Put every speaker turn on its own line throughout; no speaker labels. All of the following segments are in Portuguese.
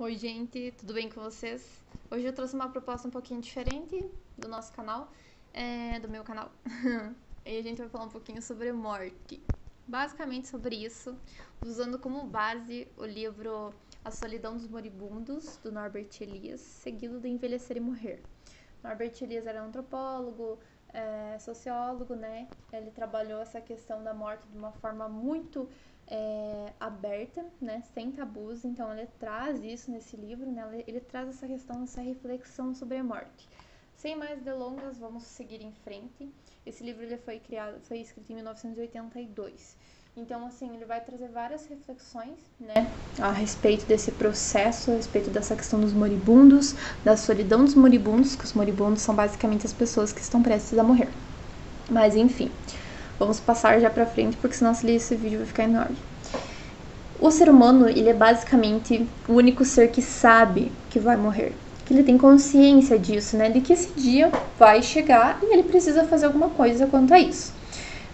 Oi, gente, tudo bem com vocês? Hoje eu trouxe uma proposta um pouquinho diferente do nosso canal, do meu canal. E a gente vai falar um pouquinho sobre morte. Basicamente sobre isso, usando como base o livro A Solidão dos Moribundos, do Norbert Elias, seguido de Envelhecer e Morrer. Norbert Elias era antropólogo, sociólogo, né? Ele trabalhou essa questão da morte de uma forma muito aberta, né, sem tabus. Então ele traz isso nesse livro, né, ele traz essa questão, essa reflexão sobre a morte. Sem mais delongas, vamos seguir em frente. Esse livro ele foi escrito em 1982. Então, assim, ele vai trazer várias reflexões, né, a respeito desse processo, a respeito dessa questão dos moribundos, da solidão dos moribundos, que os moribundos são basicamente as pessoas que estão prestes a morrer. Mas, enfim, vamos passar já pra frente, porque senão se ler esse vídeo vai ficar enorme. O ser humano, ele é basicamente o único ser que sabe que vai morrer. Que ele tem consciência disso, né? De que esse dia vai chegar e ele precisa fazer alguma coisa quanto a isso.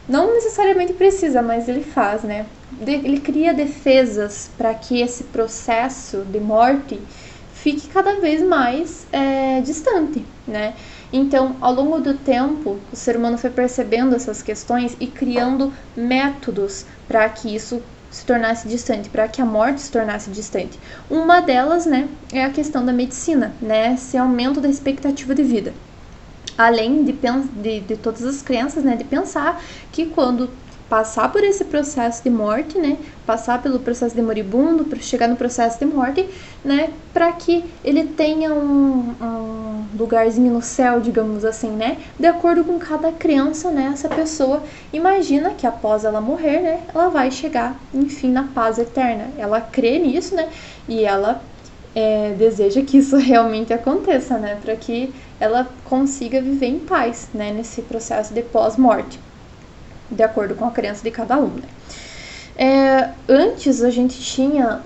Não necessariamente precisa, mas ele faz, né? Ele cria defesas para que esse processo de morte fique cada vez mais distante, né? Então, ao longo do tempo, o ser humano foi percebendo essas questões e criando métodos para que isso se tornasse distante, para que a morte se tornasse distante. Uma delas, né, é a questão da medicina, né? Esse aumento da expectativa de vida. Além de todas as crenças, né, de pensar que quando passar por esse processo de morte, né, passar pelo processo de moribundo, para chegar no processo de morte, né, para que ele tenha um lugarzinho no céu, digamos assim, né, de acordo com cada crença, né, essa pessoa imagina que após ela morrer, né, ela vai chegar, enfim, na paz eterna. Ela crê nisso, né, e ela deseja que isso realmente aconteça, né, para que ela consiga viver em paz, né, nesse processo de pós-morte, de acordo com a crença de cada um, né. Antes a gente tinha,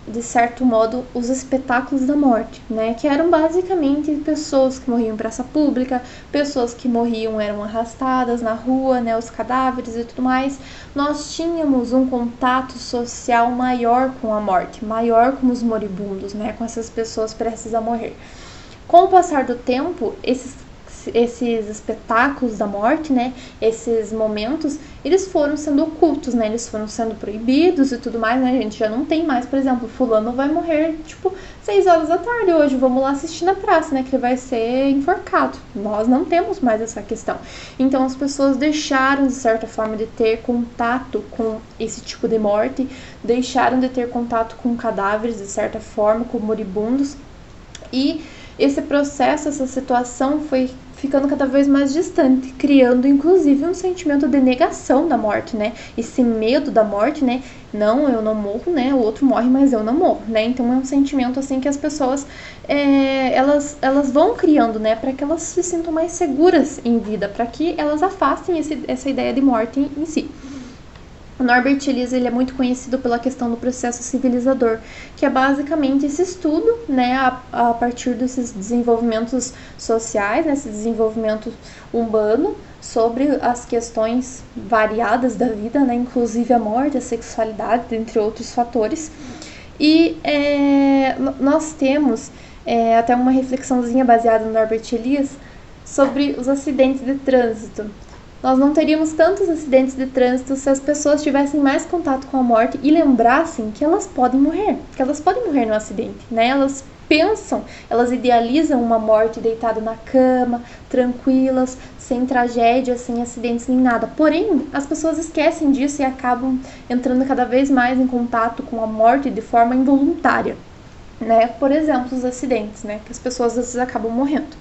de certo modo, os espetáculos da morte, né, que eram basicamente pessoas que morriam em praça pública, pessoas que morriam eram arrastadas na rua, né, os cadáveres e tudo mais. Nós tínhamos um contato social maior com a morte, maior com os moribundos, né, com essas pessoas prestes a morrer. Com o passar do tempo, esses espetáculos da morte, né, esses momentos, eles foram sendo ocultos, né, eles foram sendo proibidos e tudo mais, né, a gente já não tem mais, por exemplo, fulano vai morrer, 6 horas da tarde hoje, vamos lá assistir na praça, né, que ele vai ser enforcado. Nós não temos mais essa questão. Então as pessoas deixaram, de certa forma, de ter contato com esse tipo de morte, deixaram de ter contato com cadáveres, de certa forma, com moribundos, e esse processo, essa situação foi ficando cada vez mais distante, criando inclusive um sentimento de negação da morte, né? Esse medo da morte, né? Não, eu não morro, né? O outro morre, mas eu não morro, né? Então é um sentimento assim que as pessoas elas vão criando, né? Para que elas se sintam mais seguras em vida, para que elas afastem essa ideia de morte em si. O Norbert Elias ele é muito conhecido pela questão do processo civilizador, que é basicamente esse estudo, né, a partir desses desenvolvimentos sociais, né, esse desenvolvimento humano, sobre as questões variadas da vida, né, inclusive a morte, a sexualidade, entre outros fatores. E nós temos até uma reflexãozinha baseada no Norbert Elias sobre os acidentes de trânsito. Nós não teríamos tantos acidentes de trânsito se as pessoas tivessem mais contato com a morte e lembrassem que elas podem morrer, no acidente, né? Elas pensam, elas idealizam uma morte deitada na cama, tranquilas, sem tragédia, sem acidentes nem nada. Porém, as pessoas esquecem disso e acabam entrando cada vez mais em contato com a morte de forma involuntária, né? Por exemplo, os acidentes, né? Que as pessoas às vezes acabam morrendo.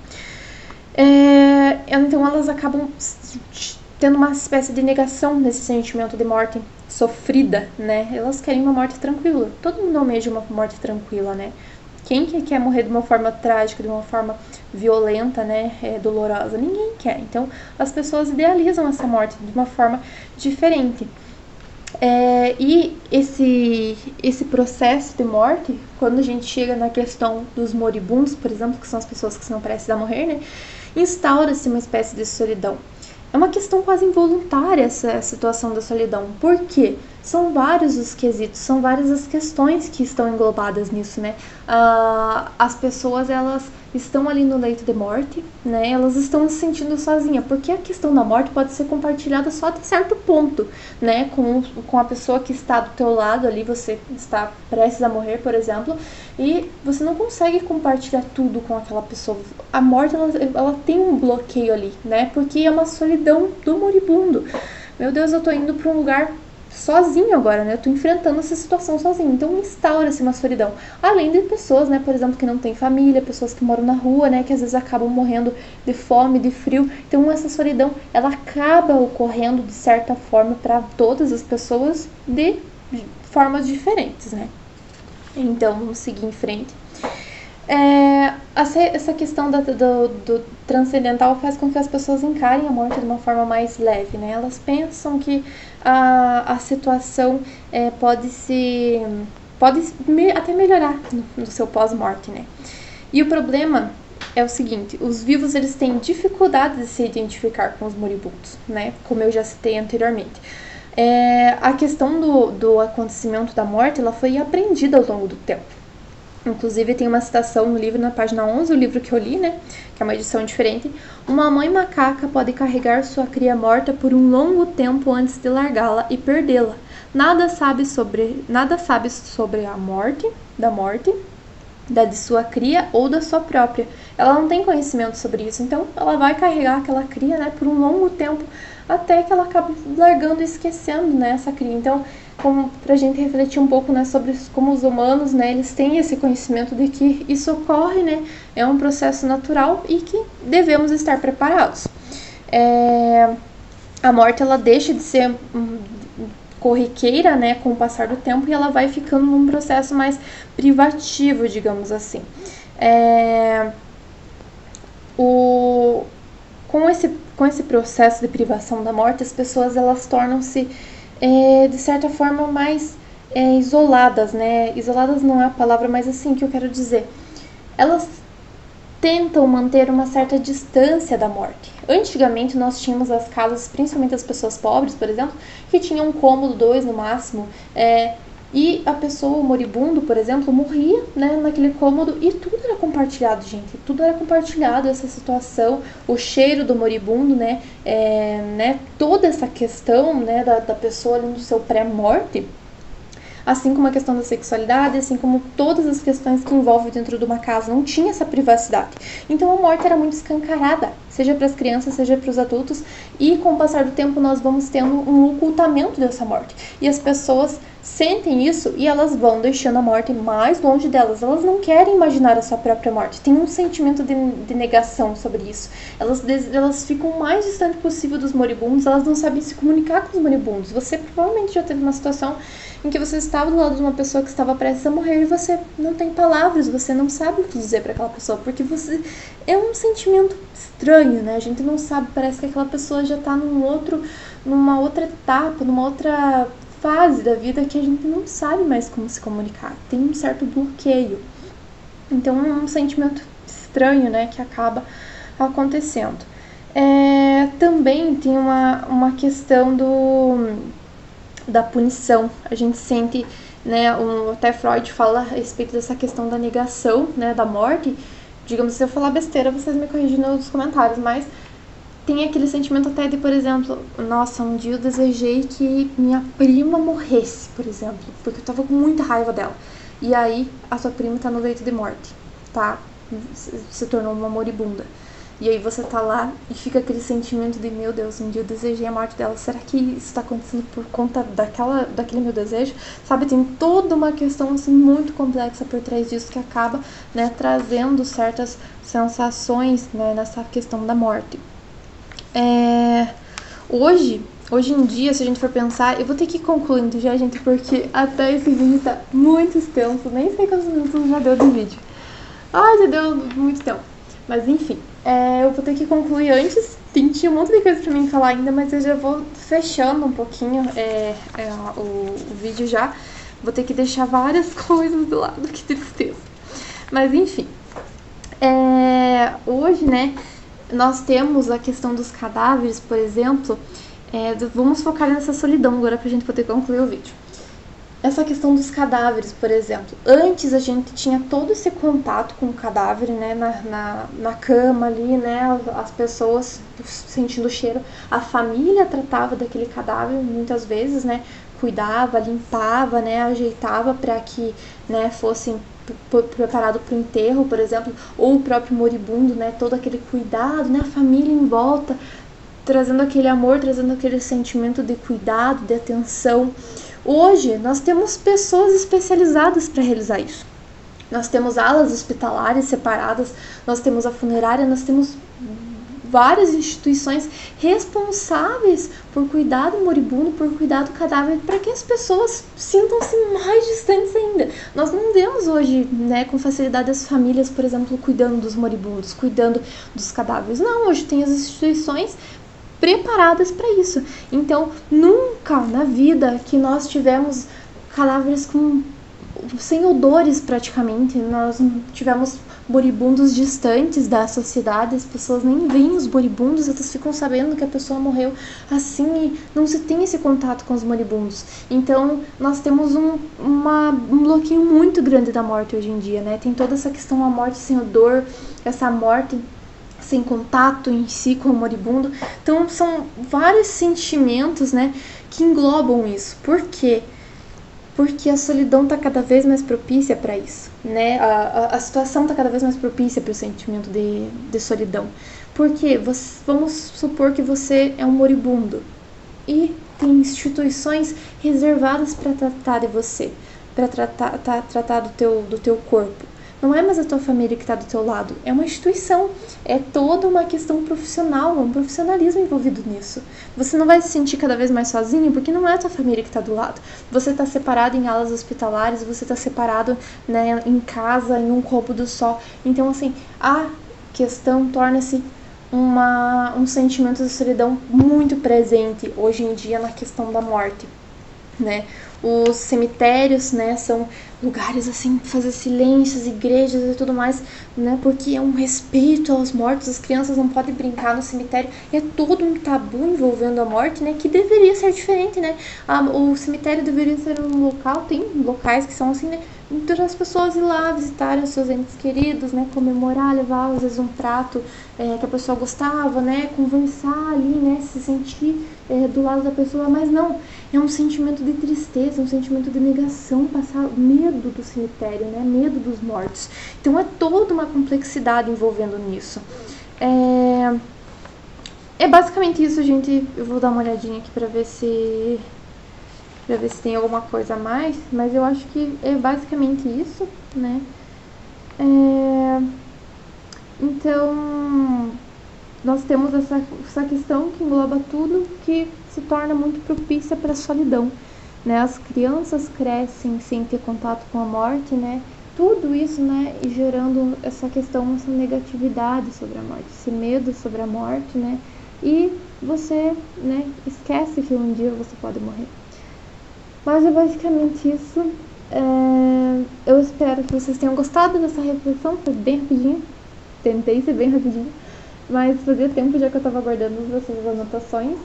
Então elas acabam tendo uma espécie de negação desse sentimento de morte sofrida, né? Elas querem uma morte tranquila. Todo mundo almeja uma morte tranquila, né? Quem que quer morrer de uma forma trágica, de uma forma violenta, né? Dolorosa? Ninguém quer. Então as pessoas idealizam essa morte de uma forma diferente. E esse processo de morte, quando a gente chega na questão dos moribundos, por exemplo, que são as pessoas que estão prestes a morrer, né, instaura-se uma espécie de solidão. É uma questão quase involuntária essa situação da solidão. Por quê? São vários os quesitos, são várias as questões que estão englobadas nisso, né? As pessoas, elas estão ali no leito de morte, né? Elas estão se sentindo sozinhas, porque a questão da morte pode ser compartilhada só até certo ponto, né? Com a pessoa que está do teu lado ali, você está prestes a morrer, por exemplo, e você não consegue compartilhar tudo com aquela pessoa. A morte, ela tem um bloqueio ali, né? Porque é uma solidão do moribundo. Meu Deus, eu tô indo para um lugar sozinho agora, né? Eu tô enfrentando essa situação sozinho. Então instaura-se uma solidão. Além de pessoas, né, por exemplo, que não têm família, pessoas que moram na rua, né, que às vezes acabam morrendo de fome, de frio. Então essa solidão, ela acaba ocorrendo de certa forma para todas as pessoas de formas diferentes, né? Então vamos seguir em frente. Essa questão do transcendental faz com que as pessoas encarem a morte de uma forma mais leve, né? Elas pensam que a situação pode até melhorar no seu pós-morte, né? E o problema é o seguinte: os vivos, eles têm dificuldade de se identificar com os moribundos, né? Como eu já citei anteriormente. A questão do acontecimento da morte, ela foi aprendida ao longo do tempo. Inclusive tem uma citação no livro, na página 11, o livro que eu li, né, que é uma edição diferente. Uma mãe macaca pode carregar sua cria morta por um longo tempo antes de largá-la e perdê-la. Nada sabe sobre a morte, da de sua cria ou da sua própria. Ela não tem conhecimento sobre isso, então ela vai carregar aquela cria, né, por um longo tempo, até que ela acaba largando e esquecendo, né, essa cria. Então, como pra gente refletir um pouco, né, sobre como os humanos, né, eles têm esse conhecimento de que isso ocorre, né, é um processo natural e que devemos estar preparados. A morte, ela deixa de ser corriqueira, né, com o passar do tempo, e ela vai ficando num processo mais privativo, digamos assim. Com esse processo de privação da morte, as pessoas, elas tornam-se de certa forma mais isoladas, né? Isoladas não é a palavra, mas assim que eu quero dizer. Elas tentam manter uma certa distância da morte. Antigamente nós tínhamos as casas, principalmente as pessoas pobres, por exemplo, que tinham um cômodo, 2 no máximo, e a pessoa, o moribundo, por exemplo, morria, né, naquele cômodo, e tudo era compartilhado, gente. Tudo era compartilhado, essa situação, o cheiro do moribundo, né, toda essa questão, né, da pessoa ali no seu pré-morte, assim como a questão da sexualidade, assim como todas as questões que envolvem dentro de uma casa, não tinha essa privacidade. Então a morte era muito escancarada, seja para as crianças, seja para os adultos, e com o passar do tempo nós vamos tendo um ocultamento dessa morte. E as pessoas sentem isso e elas vão deixando a morte mais longe delas. Elas não querem imaginar a sua própria morte. Tem um sentimento de negação sobre isso. Elas ficam o mais distante possível dos moribundos. Elas não sabem se comunicar com os moribundos. Você provavelmente já teve uma situação em que você estava do lado de uma pessoa que estava prestes a morrer e você não tem palavras, você não sabe o que dizer para aquela pessoa, porque você é um sentimento estranho, né? A gente não sabe, parece que aquela pessoa já está numa outra etapa, numa outra fase da vida que a gente não sabe mais como se comunicar. Tem um certo bloqueio. Então é um sentimento estranho, né, que acaba acontecendo. Também tem uma questão da punição. A gente sente, né, até Freud fala a respeito dessa questão da negação, né, da morte. Digamos, se eu falar besteira, vocês me corrigem nos comentários, mas tem aquele sentimento até de, por exemplo, nossa, um dia eu desejei que minha prima morresse, por exemplo, porque eu tava com muita raiva dela. E aí, a sua prima tá no leito de morte, tá? Se tornou uma moribunda. E aí você tá lá e fica aquele sentimento de, meu Deus, um dia eu desejei a morte dela. Será que isso tá acontecendo por conta daquele meu desejo? Sabe, tem toda uma questão assim muito complexa por trás disso que acaba, né, trazendo certas sensações, né, nessa questão da morte. Hoje em dia, se a gente for pensar, eu vou ter que ir concluindo já, gente, porque até esse vídeo tá muito extenso, nem sei quantos minutos já deu de vídeo. Ai, já deu muito tempo. Mas enfim, eu vou ter que concluir antes. Tinha um monte de coisa pra mim falar ainda, mas eu já vou fechando um pouquinho o vídeo já. Vou ter que deixar várias coisas do lado, que tristeza. Mas enfim, hoje, né, nós temos a questão dos cadáveres, por exemplo, Vamos focar nessa solidão agora pra gente poder concluir o vídeo. Essa questão dos cadáveres, por exemplo. Antes a gente tinha todo esse contato com o cadáver, né, na cama ali, né, as pessoas sentindo o cheiro. A família tratava daquele cadáver muitas vezes, né, cuidava, limpava, né, ajeitava para que, né, fosse preparado para o enterro, por exemplo, ou o próprio moribundo, né, todo aquele cuidado, né, a família em volta, trazendo aquele amor, trazendo aquele sentimento de cuidado, de atenção. Hoje, nós temos pessoas especializadas para realizar isso. Nós temos alas hospitalares separadas, nós temos a funerária, nós temos várias instituições responsáveis por cuidar do moribundo, por cuidar do cadáver, para que as pessoas sintam-se mais distantes ainda. Nós não vemos hoje, né, com facilidade as famílias, por exemplo, cuidando dos moribundos, cuidando dos cadáveres. Não, hoje tem as instituições preparadas para isso. Então, nunca na vida que nós tivemos cadáveres sem odores praticamente, nós tivemos moribundos distantes da sociedade, as pessoas nem veem os moribundos, elas ficam sabendo que a pessoa morreu assim e não se tem esse contato com os moribundos. Então, nós temos um bloqueio muito grande da morte hoje em dia, né? Tem toda essa questão da morte sem odor, essa morte sem contato em si com o moribundo. Então, são vários sentimentos, né, que englobam isso. Por quê? Porque a solidão está cada vez mais propícia para isso, né? A situação está cada vez mais propícia para o sentimento de solidão. Porque vamos supor que você é um moribundo e tem instituições reservadas para tratar de você, para tratar do teu corpo. Não é mais a tua família que está do teu lado, é uma instituição, é toda uma questão profissional, um profissionalismo envolvido nisso. Você não vai se sentir cada vez mais sozinho, porque não é a tua família que está do lado. Você está separado em alas hospitalares, você está separado, né, em casa, em um cômodo só. Então, assim, a questão torna-se um sentimento de solidão muito presente hoje em dia na questão da morte, né? Os cemitérios, né, são lugares assim, fazer silêncios, igrejas e tudo mais, né, porque é um respeito aos mortos, as crianças não podem brincar no cemitério, é todo um tabu envolvendo a morte, né, que deveria ser diferente, né, o cemitério deveria ser um local, tem locais que são assim, né, para as pessoas ir lá visitarem os seus entes queridos, né, comemorar, levar às vezes um prato que a pessoa gostava, né, conversar ali, né, se sentir do lado da pessoa, mas não, é um sentimento de tristeza, um sentimento de negação, passar medo do cemitério, né, medo dos mortos. Então é toda uma complexidade envolvendo nisso. É basicamente isso, gente. Eu vou dar uma olhadinha aqui pra ver se tem alguma coisa a mais, mas eu acho que é basicamente isso, né? Então, nós temos essa questão que engloba tudo, que se torna muito propícia para a solidão, né? As crianças crescem sem ter contato com a morte, né? Tudo isso, né? E gerando essa questão, essa negatividade sobre a morte, esse medo sobre a morte, né? E você, né, esquece que um dia você pode morrer. Mas é basicamente isso. Eu espero que vocês tenham gostado dessa reflexão. Foi bem rapidinho. Tentei ser bem rapidinho. Mas fazia tempo já que eu tava guardando as suas anotações.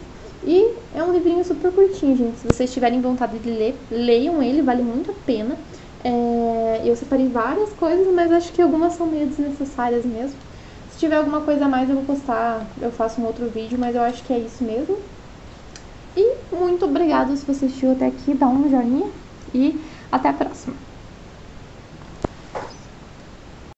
E é um livrinho super curtinho, gente. Se vocês tiverem vontade de ler, leiam ele, vale muito a pena. Eu separei várias coisas, mas acho que algumas são meio desnecessárias mesmo. Se tiver alguma coisa a mais eu vou postar, eu faço um outro vídeo, mas eu acho que é isso mesmo. E muito obrigada se você assistiu até aqui, dá um joinha e até a próxima.